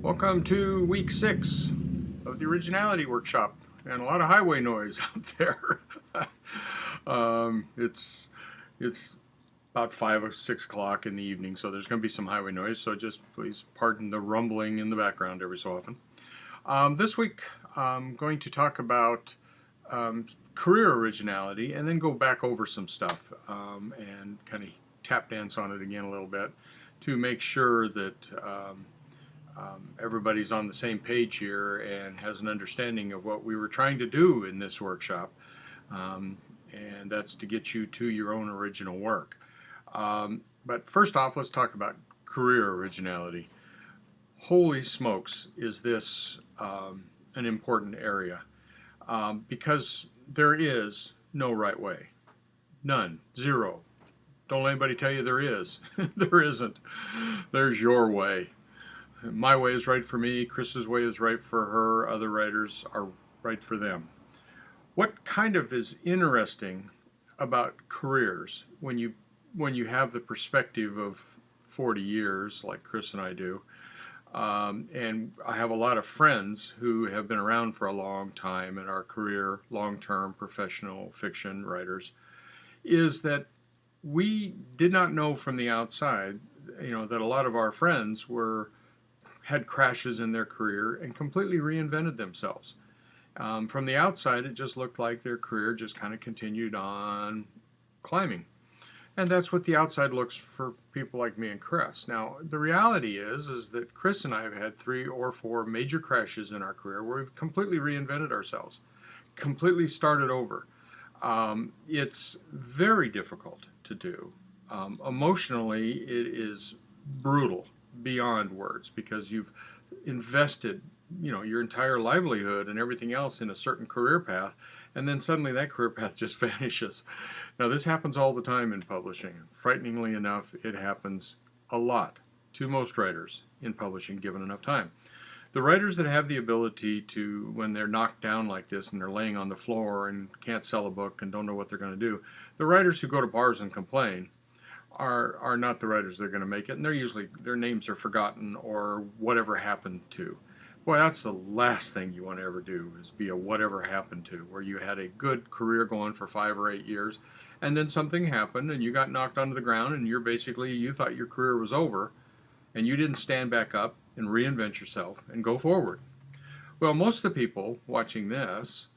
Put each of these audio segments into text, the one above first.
Welcome to week 6 of the Originality workshop, and a lot of highway noise out there. It's about 5 or 6 o'clock in the evening, so there's going to be some highway noise, so just please pardon the rumbling in the background every so often. This week I'm going to talk about career originality and then go back over some stuff and kind of tap dance on it again a little bit to make sure that everybody's on the same page here and has an understanding of what we were trying to do in this workshop, and that's to get you to your own original work. But first off, let's talk about career originality. Holy smokes, is this an important area, because there is no right way. None. Zero. Don't let anybody tell you there is. There isn't. There's your way. My way is right for me, Chris's way is right for her, other writers are right for them. What kind of is interesting about careers when you have the perspective of 40 years like Chris and I do, and I have a lot of friends who have been around for a long time in our career, long-term professional fiction writers, is that we did not know from the outside, that a lot of our friends had crashes in their career and completely reinvented themselves. From the outside, it just looked like their career just kind of continued on climbing. And that's what the outside looks for people like me and Chris. Now, the reality is that Chris and I have had 3 or 4 major crashes in our career where we've completely reinvented ourselves, completely started over. It's very difficult to do. Emotionally, it is brutal beyond words, because you've invested your entire livelihood and everything else in a certain career path, and then suddenly that career path just vanishes. Now, this happens all the time in publishing. Frighteningly enough, it happens a lot to most writers in publishing given enough time. The writers that have the ability to, when they're knocked down like this and they're laying on the floor and can't sell a book and don't know what they're going to do, the writers who go to bars and complain are not the writers that are going to make it, and they're usually, their names are forgotten or whatever happened to. Boy, that's the last thing you want to ever do, is be a whatever happened to, where you had a good career going for 5 or 8 years and then something happened and you got knocked onto the ground and you thought your career was over and you didn't stand back up and reinvent yourself and go forward. Well, most of the people watching this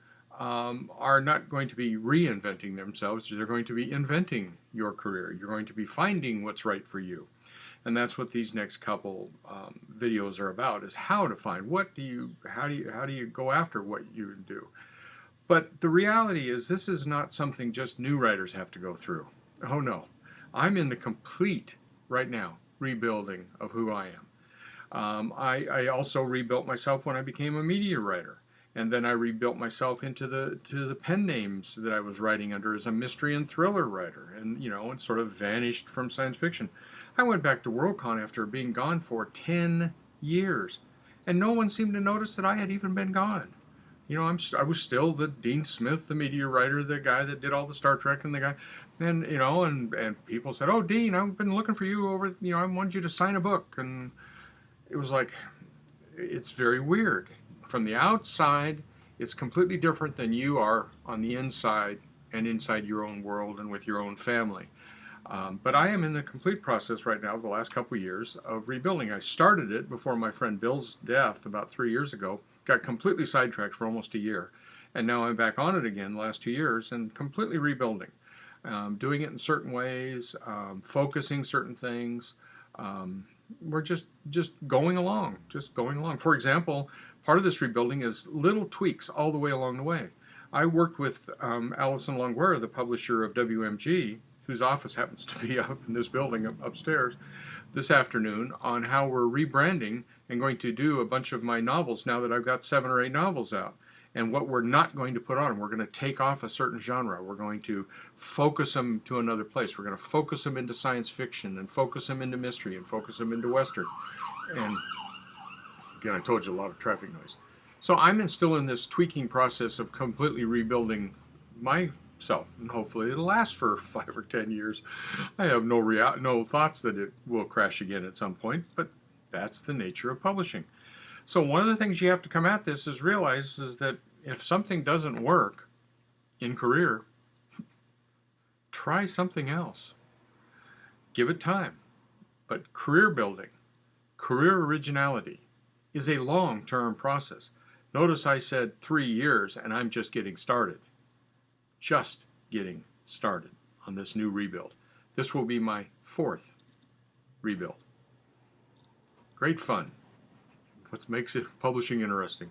are not going to be reinventing themselves. They're going to be inventing your career. You're going to be finding what's right for you. And that's what these next couple videos are about, is how to find how do you go after what you do. But the reality is, this is not something just new writers have to go through. Oh no, I'm in the complete, right now, rebuilding of who I am. I also rebuilt myself when I became a media writer. And then I rebuilt myself into the pen names that I was writing under as a mystery and thriller writer, and and sort of vanished from science fiction. I went back to Worldcon after being gone for 10 years, and no one seemed to notice that I had even been gone. I was still the Dean Smith, the media writer, the guy that did all the Star Trek, and the guy, and and people said, "Oh, Dean, I've been looking for you over. I wanted you to sign a book," and it was like, it's very weird. From the outside, it's completely different than you are on the inside and inside your own world and with your own family. But I am in the complete process right now, the last couple of years, of rebuilding. I started it before my friend Bill's death about 3 years ago, got completely sidetracked for almost a year, and now I'm back on it again the last 2 years and completely rebuilding. Doing it in certain ways, focusing certain things. We're just going along, For example, part of this rebuilding is little tweaks all the way along the way. I worked with Alison Longuera, the publisher of WMG, whose office happens to be up in this building upstairs, this afternoon, on how we're rebranding and going to do a bunch of my novels now that I've got 7 or 8 novels out. And what we're not going to put on, we're going to take off a certain genre. We're going to focus them to another place. We're going to focus them into science fiction and focus them into mystery and focus them into Western. And again, I told you, a lot of traffic noise. So I'm still in this tweaking process of completely rebuilding myself, and hopefully it'll last for 5 or 10 years. I have no thoughts that it will crash again at some point, but that's the nature of publishing. So one of the things you have to come at this is realize is that if something doesn't work in career, try something else. Give it time. But career building, career originality is a long-term process. Notice I said 3 years and I'm just getting started. Just getting started on this new rebuild. This will be my 4th rebuild. Great fun. What makes it publishing interesting.